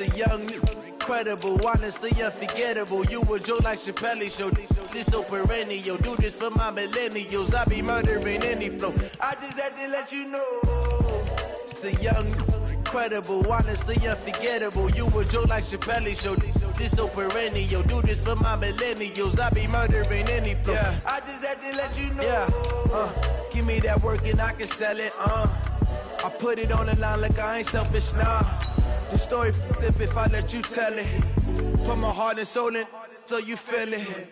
the young, incredible, honestly unforgettable. You a joke like Chappelle show. This so perennial. Do this for my millennials. I be murdering any flow. I just had to let you know. It's the young, incredible, honestly unforgettable. You a joke like Chappelle show. This so perennial. Do this for my millennials. I be murdering any flow. Yeah. I just had to let you know. Yeah. Give me that work and I can sell it. I put it on the line like I ain't selfish, nah. The story flip if I let you tell it. Put my heart and soul in so you feel it.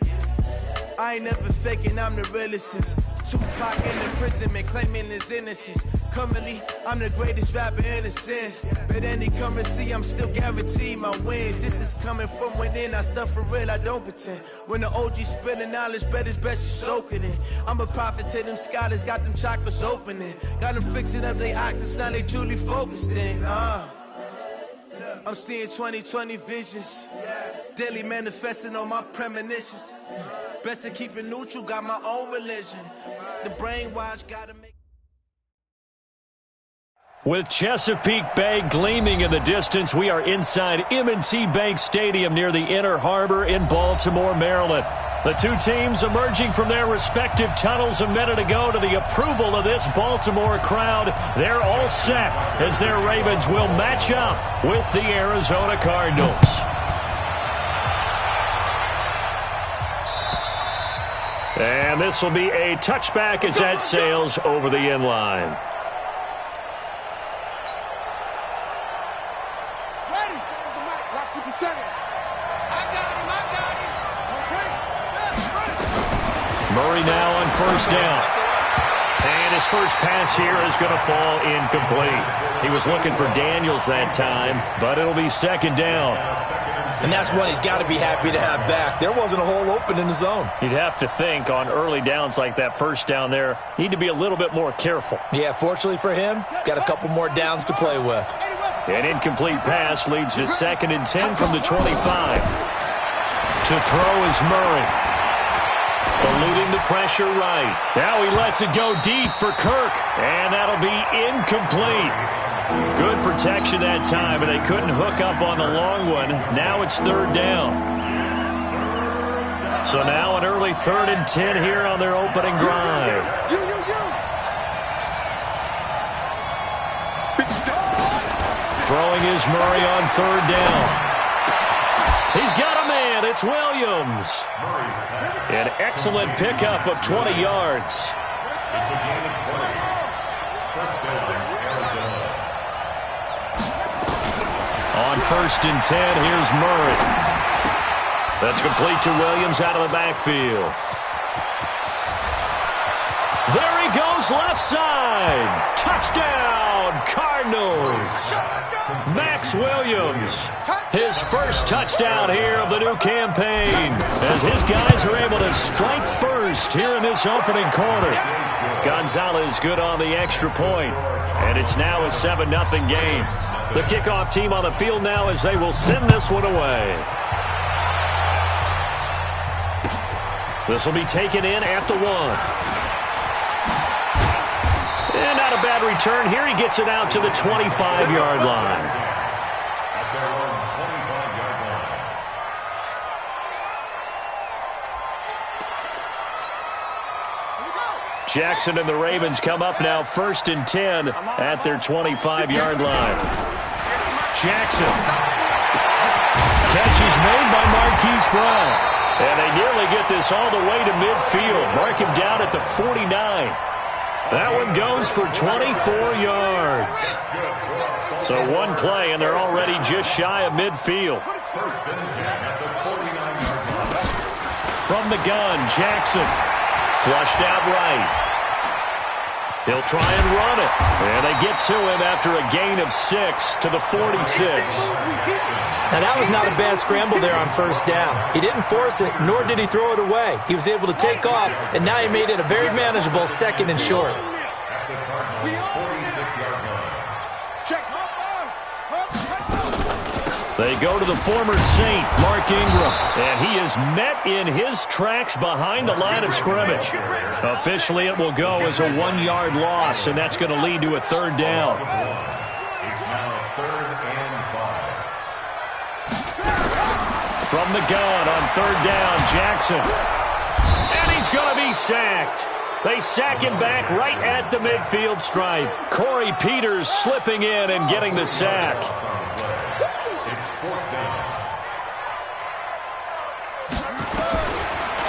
I ain't never faking, I'm the realest since Tupac in imprisonment, claiming his innocence. Currently, I'm the greatest rapper in a sense. But any currency, I'm still guaranteed my wins. This is coming from within, I stuff for real, I don't pretend. When the OG spilling knowledge, bet it's best you soak it in. I'm a prophet to them scholars, got them chakras opening. Got them fixing up they actors, now they truly focused in. I'm seeing 2020 visions. Daily manifesting on my premonitions. Best to keep it neutral, got my own religion. The brainwash gotta make. With Chesapeake Bay gleaming in the distance, we are inside M&T Bank Stadium near the Inner Harbor in Baltimore, Maryland. The two teams emerging from their respective tunnels a minute ago to the approval of this Baltimore crowd. They're all set as their Ravens will match up with the Arizona Cardinals. And this will be a touchback as that sails over the inline. Murray now on first down. And his first pass here is going to fall incomplete. He was looking for Daniels that time, but it'll be second down. And that's one he's got to be happy to have back. There wasn't a hole open in the zone. You'd have to think on early downs like that first down there, need to be a little bit more careful. Yeah, fortunately for him, got a couple more downs to play with. An incomplete pass leads to 2nd and 10 from the 25. To throw is Murray. Eluding the pressure right. Now he lets it go deep for Kirk, and that'll be incomplete. Good protection that time, and they couldn't hook up on the long one. Now it's third down. So now an early 3rd and 10 here on their opening drive. Throwing is Murray on 3rd down. He's got a man. It's Williams. An excellent pickup of 20 yards. It's a gain of 20. First down, Arizona. On 1st and 10, here's Murray. That's complete to Williams out of the backfield. There he goes, left side. Touchdown, Cardinals. Max Williams, his first touchdown here of the new campaign, as his guys are able to strike first here in this opening quarter. Gonzalez good on the extra point, and it's now a 7-0 game. The kickoff team on the field now as they will send this one away. This will be taken in at the 1. And not a bad return here. He gets it out to the 25-yard line. At their own 25-yard line. Jackson and the Ravens come up now 1st and 10 at their 25-yard line. Jackson. Catch is made by Marquise Brown. And they nearly get this all the way to midfield. Mark him down at the 49. That one goes for 24 yards. So one play, and they're already just shy of midfield. First and 10 at the 49-yard line. From the gun, Jackson. Flushed out right. He'll try and run it. And they get to him after a gain of 6 to the 46. Now, that was not a bad scramble there on first down. He didn't force it, nor did he throw it away. He was able to take off, and now he made it a very manageable 2nd and short. At the Cardinals' 46-yard line. They go to the former Saint, Mark Ingram, and he is met in his tracks behind the line of scrimmage. Officially, it will go as a 1-yard loss, and that's going to lead to a 3rd down. It's now 3rd and 5. From the gun on third down, Jackson. And he's going to be sacked. They sack him back right at the midfield stripe. Corey Peters slipping in and getting the sack. It's fourth down.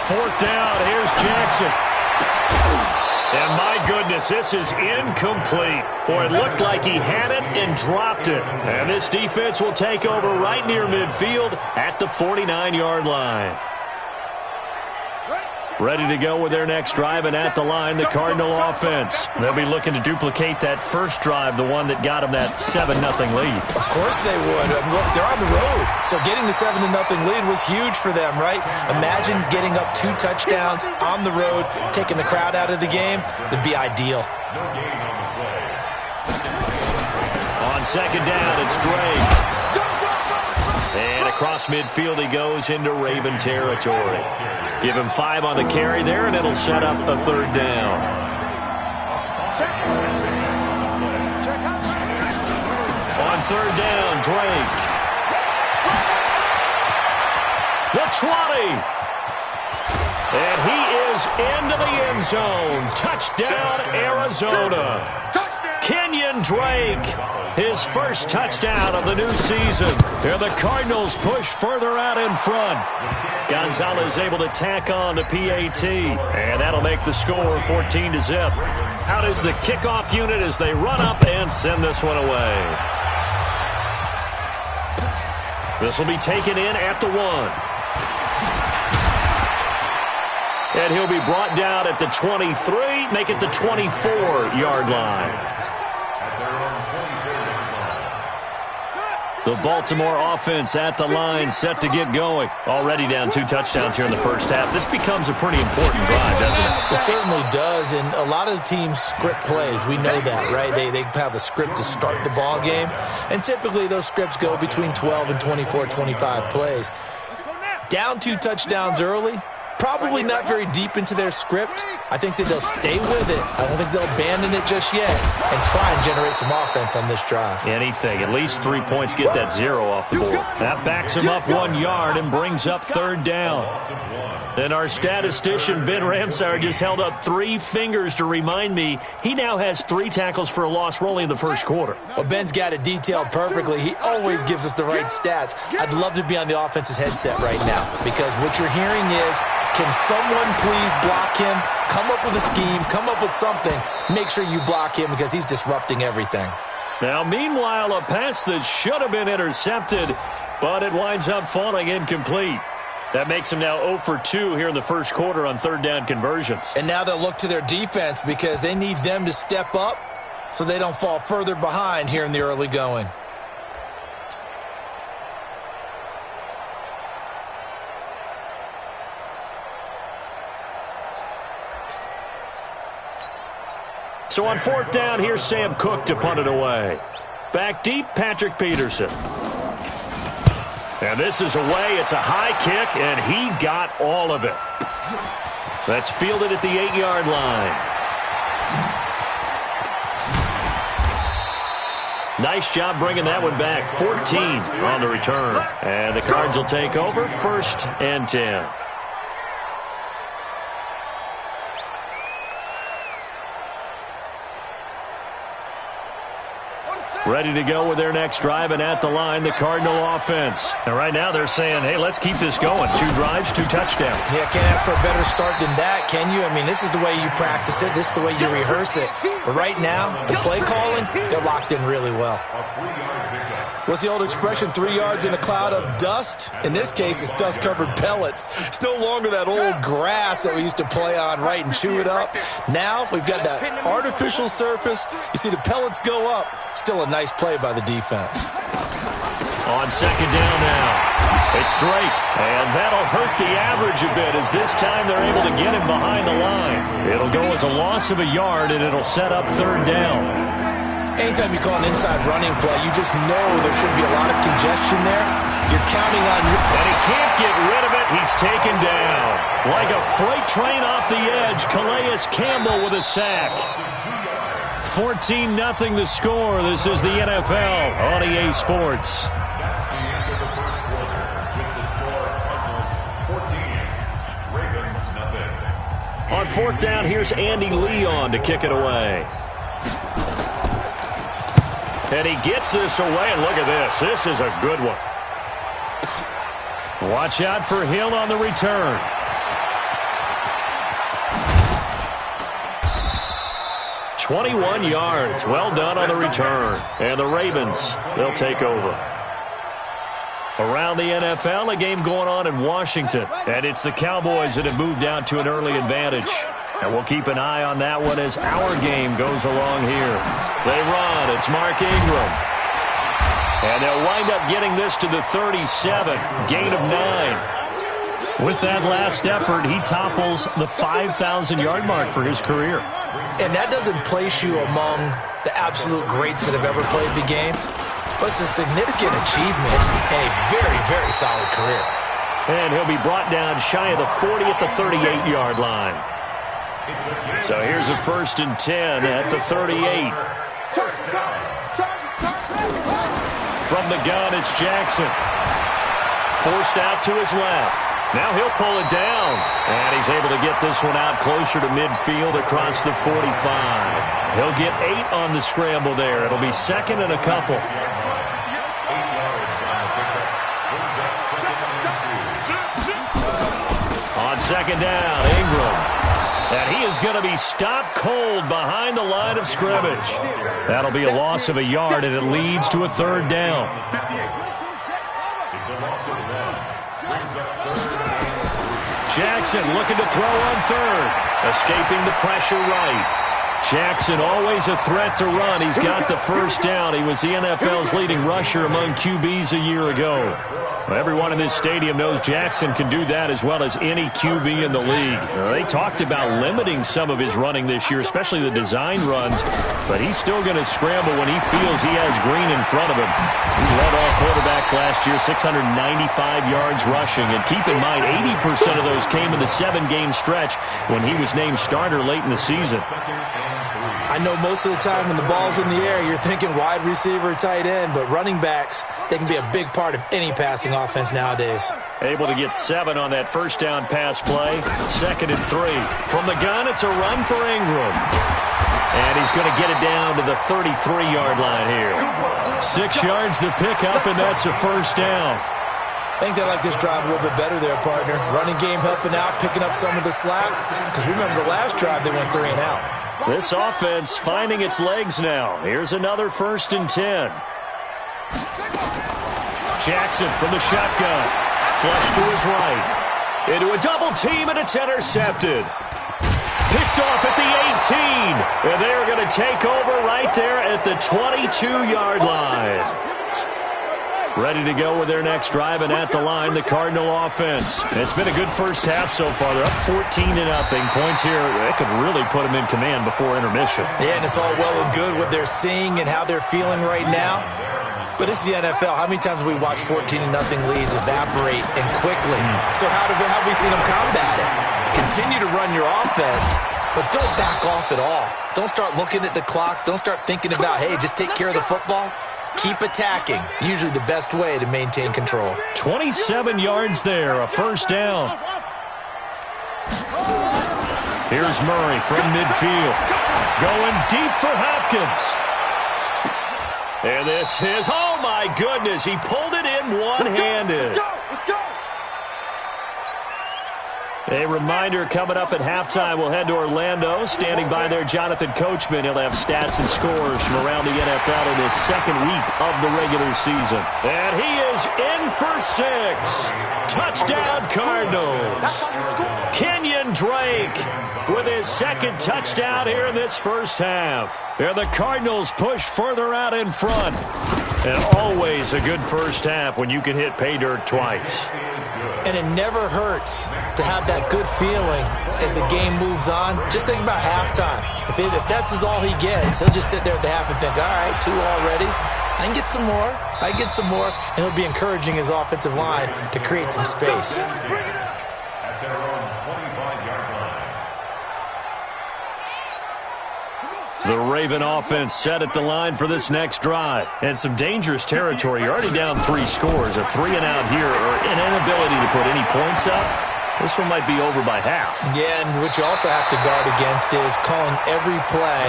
Fourth down, here's Jackson. And my goodness, this is incomplete. Boy, it looked like he had it and dropped it. And this defense will take over right near midfield at the 49-yard line. Ready to go with their next drive, and at the line, the Cardinal offense. They'll be looking to duplicate that first drive, the one that got them that 7-0 lead. Of course they would. Look, they're on the road, so getting the 7-0 lead was huge for them, right? Imagine getting up 2 touchdowns on the road, taking the crowd out of the game. That'd be ideal. No gain on the play. On second down, it's Drake. And across midfield he goes into Raven territory. Give him 5 on the carry there, and it'll set up a third down. On third down, Drake. The 20. And he is into the end zone. Touchdown, Arizona. Kenyon Drake, his first touchdown of the new season. And the Cardinals push further out in front. Gonzalez able to tack on the PAT, and that'll make the score 14-0. Out is the kickoff unit as they run up and send this one away. This will be taken in at the 1. And he'll be brought down at the 23, make it the 24-yard line. The Baltimore offense at the line, set to get going. Already down 2 touchdowns here in the first half. This becomes a pretty important drive, doesn't it? It certainly does, and a lot of the teams script plays. We know that, right? They have a script to start the ball game, and typically those scripts go between 12 and 24, 25 plays. Down 2 touchdowns early, probably not very deep into their script. I think that they'll stay with it. I don't think they'll abandon it just yet and try and generate some offense on this drive. Anything. At least 3 points, get that 0 off the board. That backs him up 1 yard and brings up third down. And our statistician, Ben Ramsar, just held up 3 fingers to remind me he now has 3 tackles for a loss rolling in the first quarter. Well, Ben's got it detailed perfectly. He always gives us the right stats. I'd love to be on the offense's headset right now because what you're hearing is, can someone please block him? Come up with a scheme, come up with something. Make sure you block him because he's disrupting everything. Now, meanwhile, a pass that should have been intercepted, but it winds up falling incomplete. That makes him now 0 for 2 here in the first quarter on third down conversions. And now they'll look to their defense because they need them to step up so they don't fall further behind here in the early going. So on fourth down, here's Sam Cook to punt it away. Back deep, Patrick Peterson. And this is away. It's a high kick, and he got all of it. That's fielded at the 8-yard line. Nice job bringing that one back. 14 on the return. And the Cards will take over, 1st and 10. Ready to go with their next drive, and at the line, the Cardinal offense. And right now they're saying, hey, let's keep this going. 2 drives, 2 touchdowns. Yeah, can't ask for a better start than that, can you? I mean, this is the way you practice it. This is the way you rehearse it. But right now, the play calling, they're locked in really well. What's the old expression, 3 yards in a cloud of dust? In this case, it's dust-covered pellets. It's no longer that old grass that we used to play on, right, and chew it up. Now we've got that artificial surface. You see the pellets go up. Still a nice play by the defense. On second down now, it's Drake, and that'll hurt the average a bit as this time they're able to get him behind the line. It'll go as a loss of a yard, and it'll set up third down. Anytime you call an inside running play, you just know there should be a lot of congestion there. You're counting on your... And he can't get rid of it. He's taken down. Like a freight train off the edge, Calais Campbell with a sack. 14-0 the score. This is the NFL on EA Sports. That's the end of the first quarter with the score On fourth down, here's Andy Leon to kick it away. And he gets this away, and look at this. This is a good one. Watch out for Hill on the return. "21 yards. Well done on the return. And the Ravens, they'll take over. Around the NFL, a game going on in Washington. And it's the Cowboys that have moved out to an early advantage. And we'll keep an eye on that one as our game goes along here. They run. It's Mark Ingram. And they'll wind up getting this to the 37. Gain of 9. With that last effort, he topples the 5,000-yard mark for his career. And that doesn't place you among the absolute greats that have ever played the game. But it's a significant achievement and a very, very solid career. And he'll be brought down shy of the 40 at the 38-yard line. So here's a 1st and 10 at the 38. From the gun, it's Jackson. Forced out to his left. Now he'll pull it down. And he's able to get this one out closer to midfield across the 45. He'll get 8 on the scramble there. It'll be 2nd and a couple. On 2nd down, Ingram. And he is going to be stopped cold behind the line of scrimmage. That'll be a loss of a yard, and it leads to a 3rd down. Jackson looking to throw on 3rd. Escaping the pressure right. Jackson always a threat to run. He's got the 1st down. He was the NFL's leading rusher among QBs a year ago. Everyone in this stadium knows Jackson can do that as well as any QB in the league. They talked about limiting some of his running this year, especially the design runs, but he's still going to scramble when he feels he has green in front of him. He led all quarterbacks last year, 695 yards rushing, and keep in mind 80% of those came in the 7-game stretch when he was named starter late in the season. I know most of the time when the ball's in the air, you're thinking wide receiver, tight end, but running backs, they can be a big part of any passing offense nowadays. Able to get 7 on that 1st down pass play. 2nd and 3. From the gun, it's a run for Ingram. And he's going to get it down to the 33-yard line here. 6 yards to pick up, and that's a 1st down. I think they like this drive a little bit better there, partner. Running game helping out, picking up some of the slack. Because remember, the last drive, they went 3 and out. This offense finding its legs now. Here's another 1st and 10. Jackson from the shotgun. Flush to his right. Into a double team, and it's intercepted. Picked off at the 18. And they're going to take over right there at the 22-yard line. Ready to go with their next drive, and at the line, the Cardinal offense. It's been a good first half so far. They're up 14-0. Points here, that could really put them in command before intermission. Yeah, and it's all well and good what they're seeing and how they're feeling right now. But this is the NFL. How many times have we watched 14-0 leads evaporate and quickly? So how have we seen them combat it? Continue to run your offense, but don't back off at all. Don't start looking at the clock. Don't start thinking about, hey, just take care of the football. Keep attacking. Usually the best way to maintain control. 27 yards there, a 1st down. Here's Murray from midfield. Going deep for Hopkins. And this is, oh my goodness, he pulled it in one-handed. A reminder coming up at halftime. We'll head to Orlando. Standing by there, Jonathan Coachman. He'll have stats and scores from around the NFL in his 2nd week of the regular season. And he is in for 6. Touchdown, Cardinals. Kenyon Drake with his 2nd touchdown here in this first half. And the Cardinals push further out in front. And always a good first half when you can hit pay dirt twice. And it never hurts to have that good feeling as the game moves on. Just think about halftime. If that's all he gets, he'll just sit there at the half and think, all right, 2 already. I can get some more. I can get some more. And he'll be encouraging his offensive line to create some space. The Raven offense set at the line for this next drive. And some dangerous territory. You're already down 3 scores. A 3-and-out here, or an inability to put any points up. This one might be over by half. Yeah, and what you also have to guard against is calling every play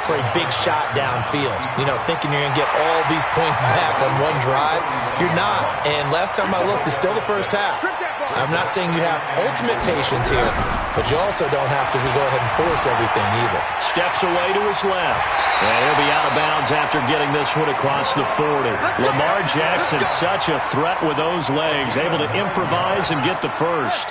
for a big shot downfield. You know, thinking you're going to get all these points back on one drive. You're not. And last time I looked, it's still the first half. I'm not saying you have ultimate patience here, but you also don't have to go ahead and force everything either. Steps away to his left. And he'll be out of bounds after getting this one across the 40. Lamar Jackson, such a threat with those legs, able to improvise and get the first.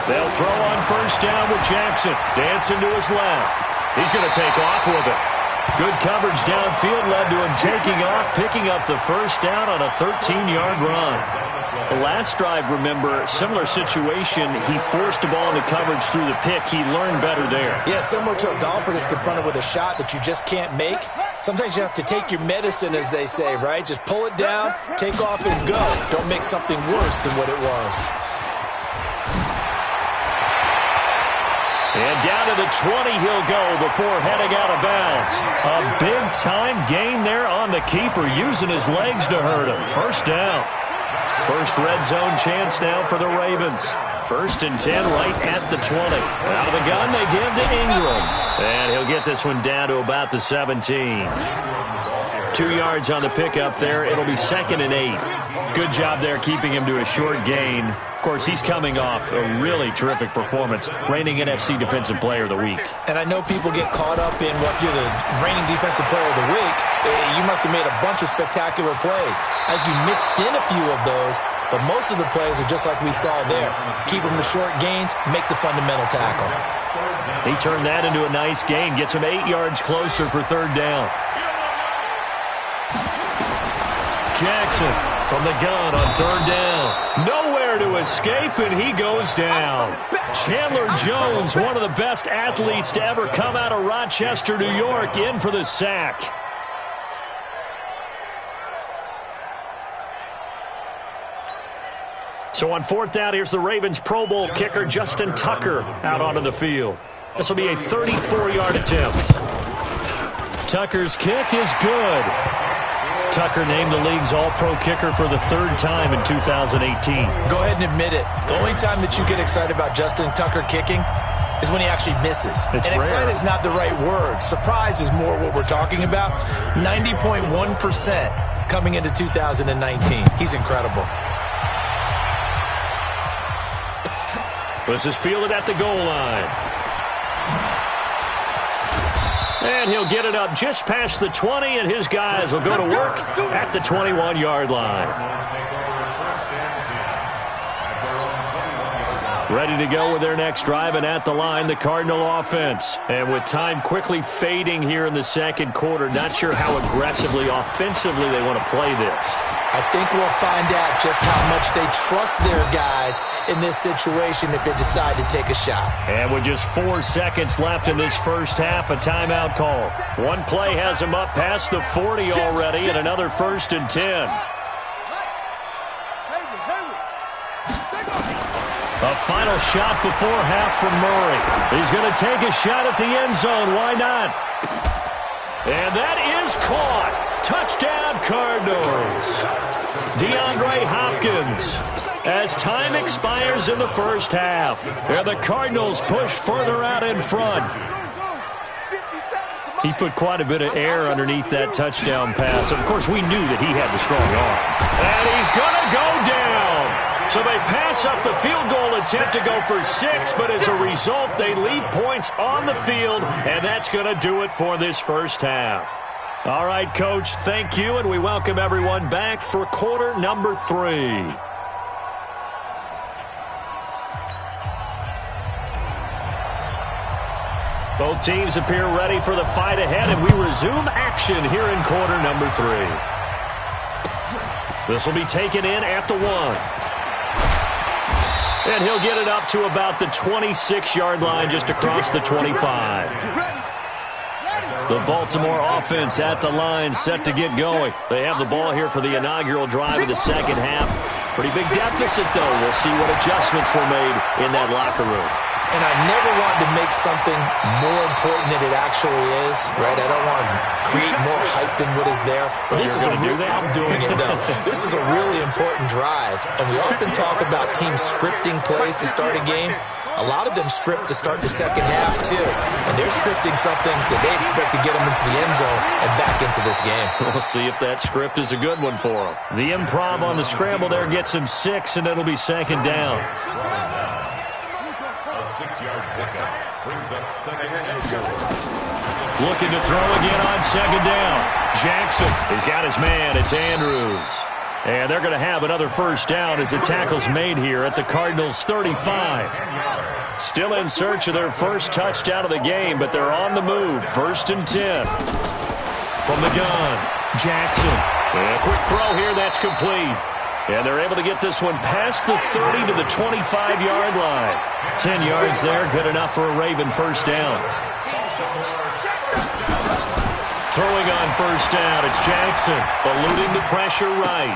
They'll throw on first down with Jackson. Dancing to his left. He's going to take off with it. Good coverage downfield led to him taking off, picking up the first down on a 13-yard run. The last drive, remember, similar situation. He forced the ball into coverage through the pick. He learned better there. Yeah, similar to a golfer that's confronted with a shot that you just can't make. Sometimes you have to take your medicine, as they say, right? Just pull it down, take off, and go. Don't make something worse than what it was. And down to the 20 he'll go before heading out of bounds. A big-time gain there on the keeper, using his legs to hurt him. First down. First red zone chance now for the Ravens. 1st and 10 right at the 20. Out of the gun, they give to Ingram. And he'll get this one down to about the 17. 2 yards on the pickup there. It'll be 2nd and 8. Good job there keeping him to a short gain. Of course, he's coming off a really terrific performance, reigning NFC Defensive Player of the Week. And I know people get caught up in, well, if you're the reigning Defensive Player of the Week, you must have made a bunch of spectacular plays. I think you mixed in a few of those, but most of the plays are just like we saw there. Keep them to short gains, make the fundamental tackle. He turned that into a nice gain, gets him 8 yards closer for 3rd down. Jackson from the gun on 3rd down. Nowhere to escape, and he goes down. Chandler Jones, one of the best athletes to ever come out of Rochester, New York, in for the sack. So on 4th down, here's the Ravens Pro Bowl kicker, Justin Tucker, out onto the field. This will be a 34-yard attempt. Tucker's kick is good. Tucker named the league's all-pro kicker for the 3rd time in 2018. Go ahead and admit it. The only time that you get excited about Justin Tucker kicking is when he actually misses. It's and excited rare. is not the right word. Surprise is more what we're talking about. 90.1% coming into 2019. He's incredible. This is fielded at the goal line. And he'll get it up just past the 20, and his guys will go to work at the 21-yard line. Ready to go with their next drive, and at the line, the Cardinal offense. And with time quickly fading here in the 2nd quarter, not sure how aggressively, offensively they want to play this. I think we'll find out just how much they trust their guys in this situation if they decide to take a shot. And with just 4 seconds left in this first half, a timeout call. One play has them up past the 40 already, and another 1st and 10. A final shot before half from Murray. He's going to take a shot at the end zone. Why not? And that is caught. Touchdown, Cardinals. DeAndre Hopkins. As time expires in the first half, and the Cardinals push further out in front. He put quite a bit of air underneath that touchdown pass. Of course, we knew that he had the strong arm. And he's going to go down. So they pass up the field goal attempt to go for 6, but as a result, they leave points on the field, and that's going to do it for this first half. All right, Coach, thank you, and we welcome everyone back for quarter number 3. Both teams appear ready for the fight ahead, and we resume action here in quarter number 3. This will be taken in at the 1. And he'll get it up to about the 26-yard line just across the 25. The Baltimore offense at the line, set to get going. They have the ball here for the inaugural drive of the second half. Pretty big deficit, though. We'll see what adjustments were made in that locker room. and I never want to make something more important than it actually is, right? I don't want to create more hype than what is there. But this is I'm doing it, though. This is a really important drive, and we often talk about teams scripting plays to start a game. A lot of them script to start the second half, too. And they're scripting something that they expect to get them into the end zone and back into this game. We'll see if that script is a good one for them. The improv on the scramble there gets him 6, and it'll be second down. A 6-yard pickup brings up second and 4. Looking to throw again on second down. Jackson has got his man. It's Andrews. And they're going to have another first down as the tackle's made here at the Cardinals' 35. Still in search of their first touchdown of the game, but they're on the move. 1st and 10. From the gun, Jackson. And a quick throw here, that's complete. And they're able to get this one past the 30 to the 25-yard line. 10 yards there, good enough for a Raven first down. Throwing on first down, it's Jackson, eluding the pressure right.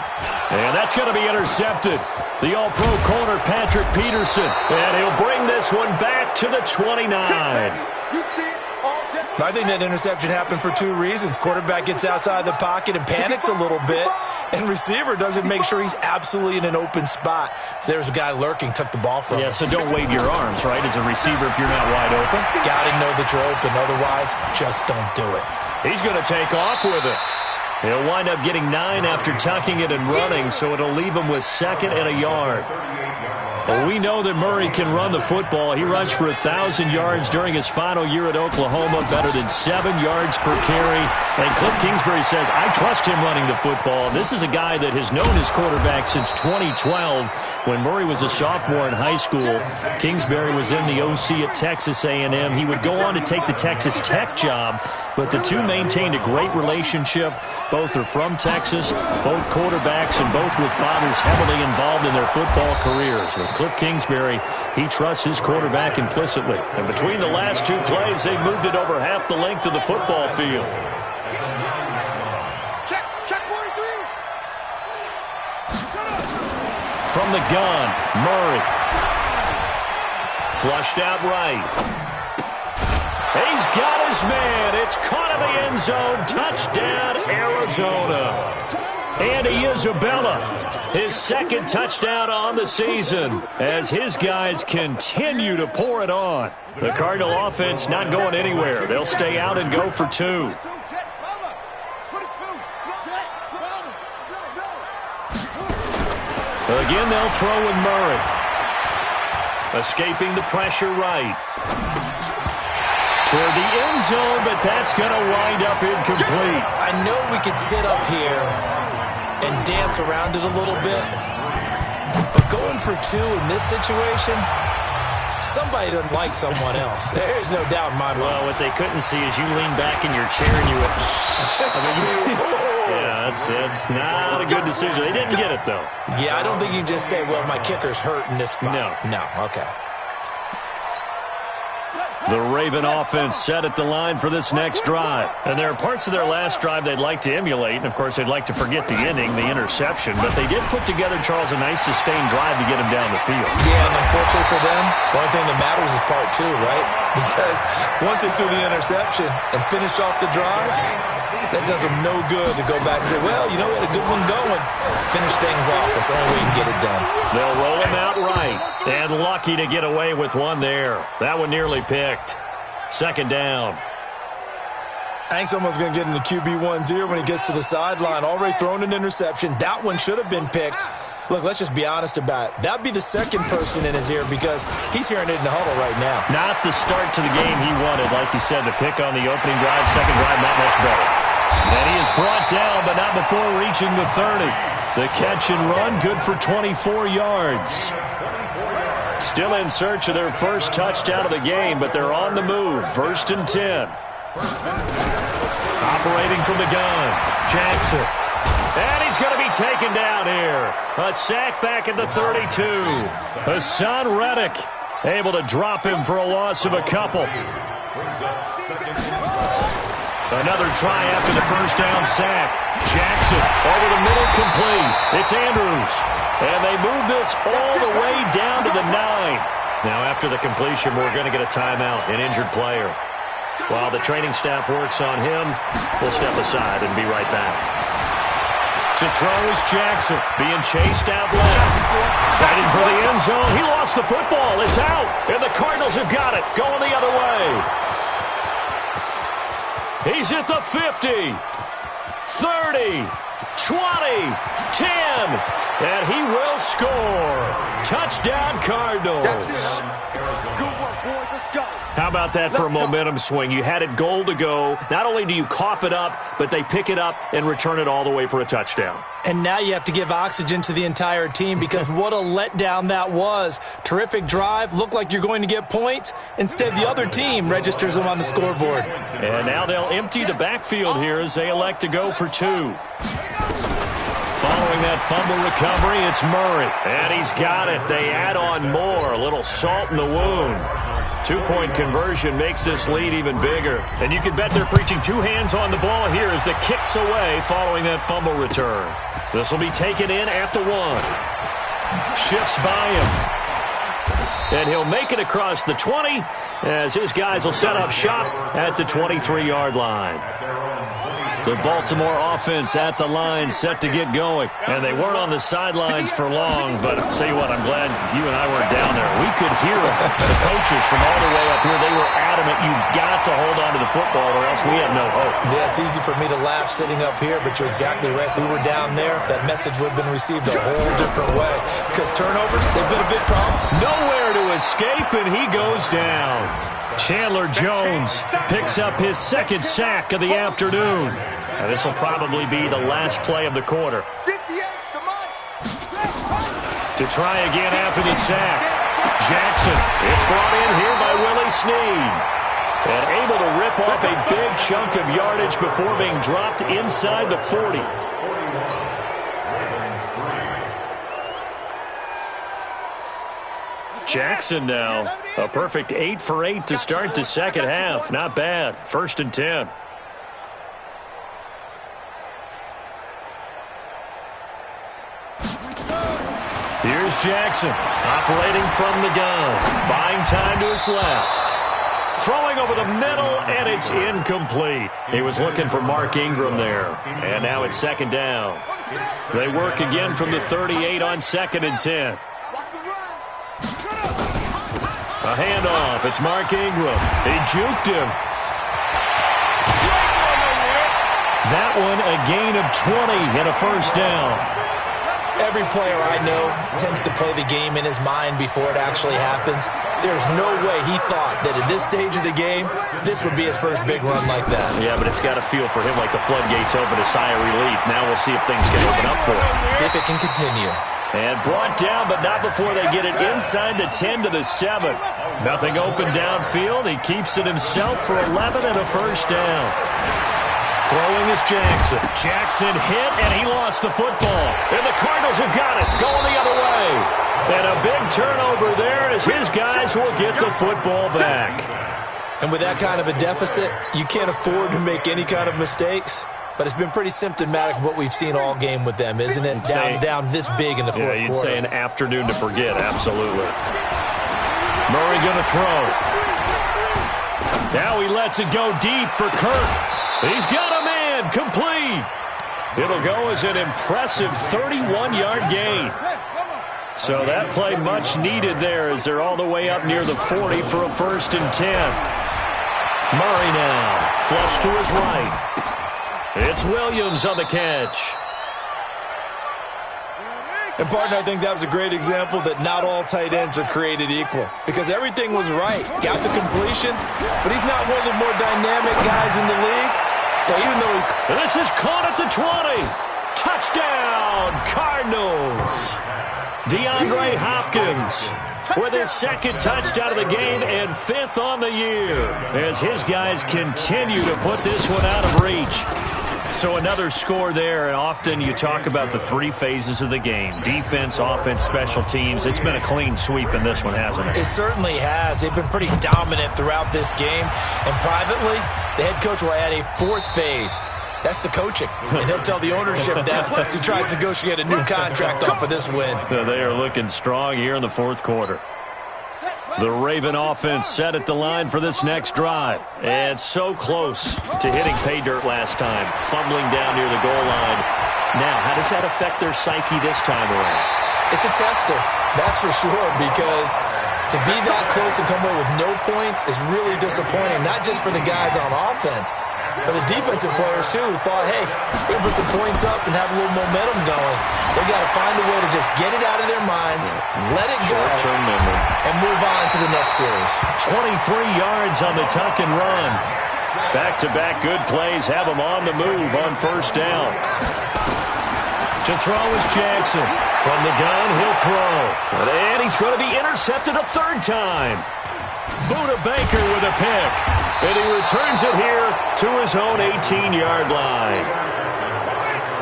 And that's going to be intercepted. The All-Pro corner, Patrick Peterson. And he'll bring this one back to the 29. I think that interception happened for 2 reasons. Quarterback gets outside the pocket and panics a little bit, and receiver doesn't make sure he's absolutely in an open spot. So there's a guy lurking, took the ball from him. Yeah, so don't wave your arms, right, as a receiver if you're not wide open. Got to know that you're open. Otherwise, just don't do it. He's going to take off with it. He'll wind up getting 9 after tucking it and running, so it'll leave him with 2nd and a yard. Well, we know that Murray can run the football. He rushed for 1,000 yards during his final year at Oklahoma, better than 7 yards per carry. And Cliff Kingsbury says, I trust him running the football. This is a guy that has known his quarterback since 2012 when Murray was a sophomore in high school. Kingsbury was in the OC at Texas A&M. He would go on to take the Texas Tech job, but the two maintained a great relationship. Both are from Texas, both quarterbacks, and both with fathers heavily involved in their football careers. With Cliff Kingsbury, he trusts his quarterback implicitly. And between the last 2 plays, they moved it over half the length of the football field. Check 43. From the gun, Murray. Flushed out right. He's got his man. It's caught in the end zone. Touchdown, Arizona. Andy Isabella, his 2nd touchdown on the season as his guys continue to pour it on. The Cardinal offense not going anywhere. They'll stay out and go for 2. Again, they'll throw with Murray. Escaping the pressure right. Toward the end zone, but that's going to wind up incomplete. I know we could sit up here and dance around it a little bit, but going for 2 in this situation, somebody doesn't like someone else. There's no doubt in my mind. Well, what they couldn't see is you lean back in your chair and you went, yeah, that's not a good decision. They didn't get it, though. Yeah, I don't think you can just say, well, my kicker's hurt in this spot. No, okay. The Raven offense set at the line for this next drive. And there are parts of their last drive they'd like to emulate. And, of course, they'd like to forget the inning, the interception. But they did put together, Charles, a nice sustained drive to get him down the field. Yeah, and unfortunately for them, the only thing that matters is part 2, right? Because once they threw the interception and finished off the drive, that does them no good to go back and say, well, you know, we had a good one going. Finish things off. That's the only way you can get it done. They'll roll him out right. And lucky to get away with one there. That one nearly picked. 2nd down. I think someone's going to get in the QB1's ear when he gets to the sideline. Already thrown an interception. That one should have been picked. Look, let's just be honest about it. That'd be the 2nd person in his ear because he's hearing it in the huddle right now. Not the start to the game he wanted. Like you said, the pick on the opening drive, 2nd drive, not much better. And he is brought down, but not before reaching the 30. The catch and run, good for 24 yards. Still in search of their first touchdown of the game, but they're on the move. 1st and 10. Operating from the gun, Jackson. And he's going to be taken down here. A sack back at the 32. Hassan Reddick able to drop him for a loss of a couple. Another try after the first down sack. Jackson over the middle, complete. It's Andrews. And they move this all the way down to the 9. Now, after the completion, we're going to get a timeout, an injured player. While the training staff works on him, we'll step aside and be right back. To throw is Jackson, being chased out left. Fighting for the end zone. He lost the football. It's out. And the Cardinals have got it. Going the other way. He's at the 50, 30, 20, 10. And he will score. Touchdown, Cardinals. Good work, boys. Let's go. How about that for a momentum swing? You had it goal to go. Not only do you cough it up, but they pick it up and return it all the way for a touchdown. And now you have to give oxygen to the entire team because what a letdown that was. Terrific drive. Looked like you're going to get points. Instead, the other team registers them on the scoreboard. And now they'll empty the backfield here as they elect to go for two. Following that fumble recovery, it's Murray. And he's got it. They add on more. A little salt in the wound. 2-point conversion makes this lead even bigger. And you can bet they're preaching two hands on the ball here as the kick's away following that fumble return. This will be taken in at the 1. Shifts by him. And he'll make it across the 20 as his guys will set up shop at the 23-yard line. The Baltimore offense at the line set to get going. And they weren't on the sidelines for long, but I'll tell you what, I'm glad you and I weren't down there. We could hear them, the coaches from all the way up here. They were adamant, you've got to hold on to the football or else we have no hope. Yeah, it's easy for me to laugh sitting up here, but you're exactly right. If we were down there, that message would have been received a whole different way. Because turnovers, they've been a big problem. Nowhere to escape, and he goes down. Chandler Jones picks up his second sack of the afternoon. And this will probably be the last play of the quarter. To try again after the sack. Jackson, it's brought in here by Willie Snead. And able to rip off a big chunk of yardage before being dropped inside the 40. Jackson now, a perfect 8 for 8 to start the second half. Not bad. 1st and 10. Here's Jackson, operating from the gun. Buying time to his left. Throwing over the middle, and it's incomplete. He was looking for Mark Ingram there. And now it's 2nd down. They work again from the 38 on 2nd and 10. A handoff. It's Mark Ingram. He juked him. That one a gain of 20 and a 1st down. Every player I know tends to play the game in his mind before it actually happens. There's no way he thought that at this stage of the game, this would be his first big run like that. Yeah, but it's got to feel for him like the floodgates open, a sigh of relief. Now we'll see if things can open up for him. See if it can continue. And brought down, but not before they get it inside the 10 to the 7. Nothing open downfield. He keeps it himself for 11 and a 1st down. Throwing is Jackson. Jackson hit, and he lost the football. And the Cardinals have got it, going the other way. And a big turnover there as his guys will get the football back. And with that kind of a deficit, you can't afford to make any kind of mistakes. But it's been pretty symptomatic of what we've seen all game with them, isn't it? Down this big in the fourth quarter. Yeah, you'd say an afternoon to forget, absolutely. Murray going to throw. Now he lets it go deep for Kirk. He's got a man, complete. It'll go as an impressive 31-yard gain. So that play much needed there as they're all the way up near the 40 for a 1st and 10. Murray now, flush to his right. It's Williams on the catch. And, partner, I think that was a great example that not all tight ends are created equal. Because everything was right. Got the completion, but he's not one of the more dynamic guys in the league. So even though this is caught at the 20. Touchdown, Cardinals. DeAndre Hopkins with his 2nd touchdown of the game and 5th on the year as his guys continue to put this one out of reach. So another score there, and often you talk about the 3 phases of the game. Defense, offense, special teams. It's been a clean sweep in this one, hasn't it? It certainly has. They've been pretty dominant throughout this game. And privately, the head coach will add a 4th phase. That's the coaching. And he'll tell the ownership that once he tries to negotiate a new contract off of this win. They are looking strong here in the 4th quarter. The Raven offense set at the line for this next drive. And so close to hitting pay dirt last time, fumbling down near the goal line. Now, how does that affect their psyche this time around? It's a tester, that's for sure, because to be that close and come away with no points is really disappointing, not just for the guys on offense, but the defensive players, too, who thought, hey, we're going to put some points up and have a little momentum going. They've got to find a way to just get it out of their minds, let it go, and move on to the next series. 23 yards on the tuck and run. Back-to-back good plays have them on the move on first down. To throw is Jackson. From the gun, he'll throw. And he's going to be intercepted a third time. Buda Baker with a pick. And he returns it here to his own 18-yard line.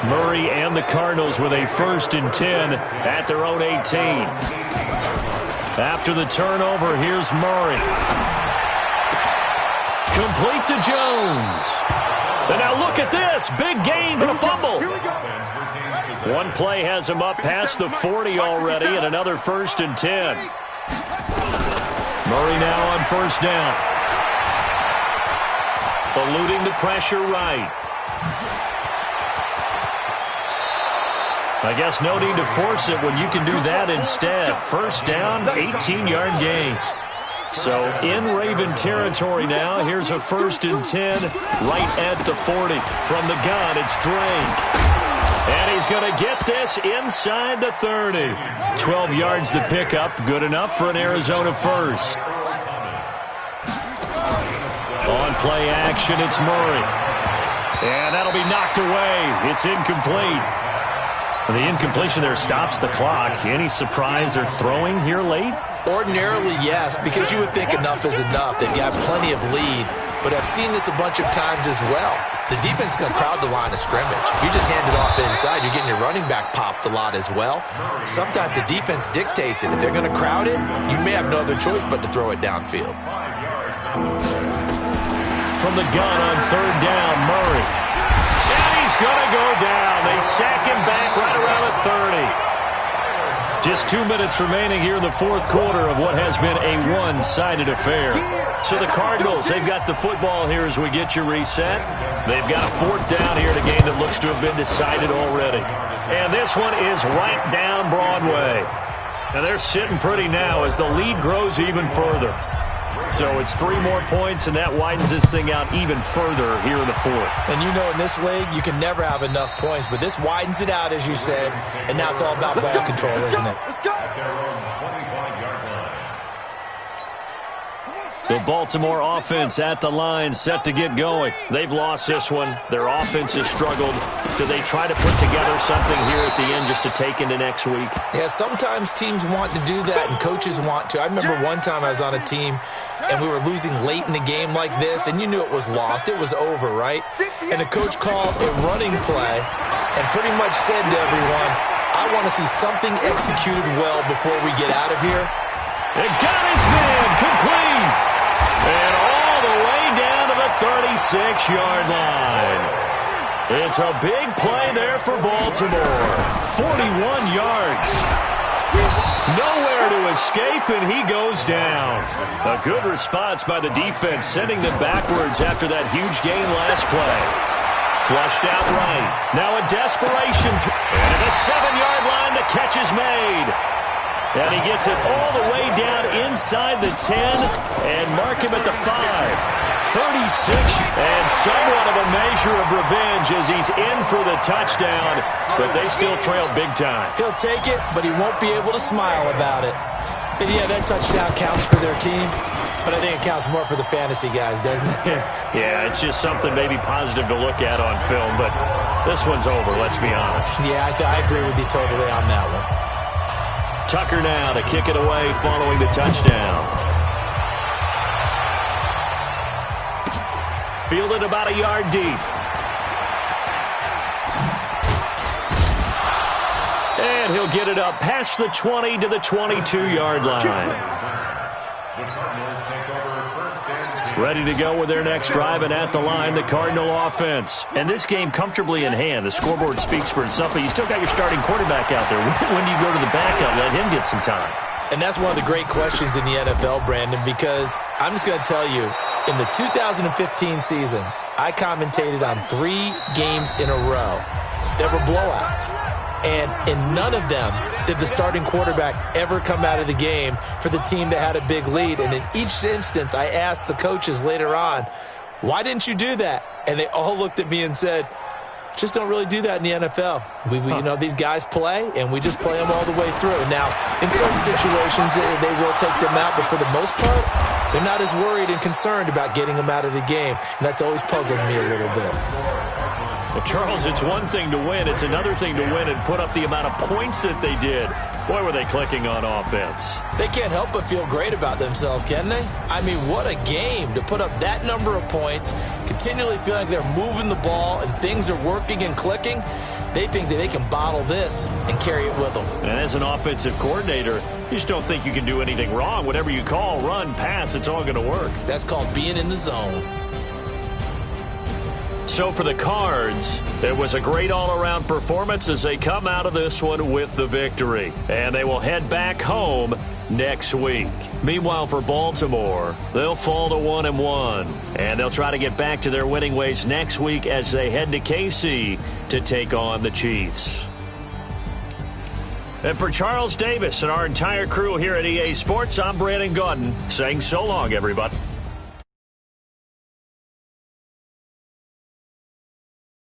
Murray and the Cardinals with a 1st and 10 at their own 18. After the turnover, here's Murray. Complete to Jones. And now look at this. Big gain, but a fumble. One play has him up past the 40 already, and another 1st and 10. Murray now on first down. Eluding the pressure right. I guess no need to force it when you can do that instead. First down, 18-yard gain. So in Raven territory now. Here's a 1st and 10 right at the 40. From the gun, it's Drake. And he's going to get this inside the 30. 12 yards to pick up. Good enough for an Arizona first. On play action, it's Murray. And that'll be knocked away. It's incomplete. The incompletion there stops the clock. Any surprise they're throwing here late? Ordinarily, yes, because you would think enough is enough. They've got plenty of lead, but I've seen this a bunch of times as well. The defense is going to crowd the line of scrimmage. If you just hand it off inside, you're getting your running back popped a lot as well. Sometimes the defense dictates it. If they're going to crowd it, you may have no other choice but to throw it downfield. From the gun on third down, Murray. And he's going to go down. They sack him back right around the 30. Just 2 minutes remaining here in the fourth quarter of what has been a one-sided affair. So the Cardinals, they've got the football here as we get you reset. They've got a 4th down here in a game that looks to have been decided already. And this one is right down Broadway. And they're sitting pretty now as the lead grows even further. So it's 3 more points, and that widens this thing out even further here in the 4th. And you know in this league, you can never have enough points, but this widens it out, as you said, and now it's all about ball control, isn't it? The Baltimore offense at the line, set to get going. They've lost this one. Their offense has struggled. Do they try to put together something here at the end just to take into next week? Yeah, sometimes teams want to do that and coaches want to. I remember one time I was on a team and we were losing late in the game like this, and you knew it was lost. It was over, right? And the coach called a running play and pretty much said to everyone, I want to see something executed well before we get out of here. It got his man complete. And all the way down to the 36-yard line. It's a big play there for Baltimore. 41 yards. Nowhere to escape, and he goes down. A good response by the defense, sending them backwards after that huge gain last play. Flushed out right. Now a desperation. And at the 7-yard line, the catch is made. And he gets it all the way down inside the 10 and mark him at the 5. 36, and somewhat of a measure of revenge as he's in for the touchdown, but they still trail big time. He'll take it, but he won't be able to smile about it. And yeah, that touchdown counts for their team, but I think it counts more for the fantasy guys, doesn't it? Yeah, it's just something maybe positive to look at on film, but this one's over, let's be honest. Yeah, I agree with you totally on that one. Tucker now to kick it away following the touchdown. Fielded about a yard deep. And he'll get it up past the 20 to the 22-yard line. Ready to go with their next drive, and at the line, the Cardinal offense. And this game comfortably in hand. The scoreboard speaks for itself, but you still got your starting quarterback out there. When do you go to the backup, let him get some time? And that's one of the great questions in the NFL, Brandon, because I'm just going to tell you, in the 2015 season, I commentated on 3 games in a row that were blowouts. And in none of them did the starting quarterback ever come out of the game for the team that had a big lead. And in each instance, I asked the coaches later on, why didn't you do that? And they all looked at me and said, just don't really do that in the NFL. You know, these guys play, and we just play them all the way through. Now, in certain situations, they will take them out, but for the most part, they're not as worried and concerned about getting them out of the game, and that's always puzzled me a little bit. Well, Charles, it's one thing to win. It's another thing to win and put up the amount of points that they did. Boy, were they clicking on offense. They can't help but feel great about themselves, can they? I mean, what a game to put up that number of points, continually feel like they're moving the ball and things are working and clicking. They think that they can bottle this and carry it with them. And as an offensive coordinator, you just don't think you can do anything wrong. Whatever you call, run, pass, it's all going to work. That's called being in the zone. So for the Cards, it was a great all-around performance as they come out of this one with the victory. And they will head back home next week. Meanwhile, for Baltimore, they'll fall to 1-1. And they'll try to get back to their winning ways next week as they head to KC to take on the Chiefs. And for Charles Davis and our entire crew here at EA Sports, I'm Brandon Gaudin saying so long, everybody.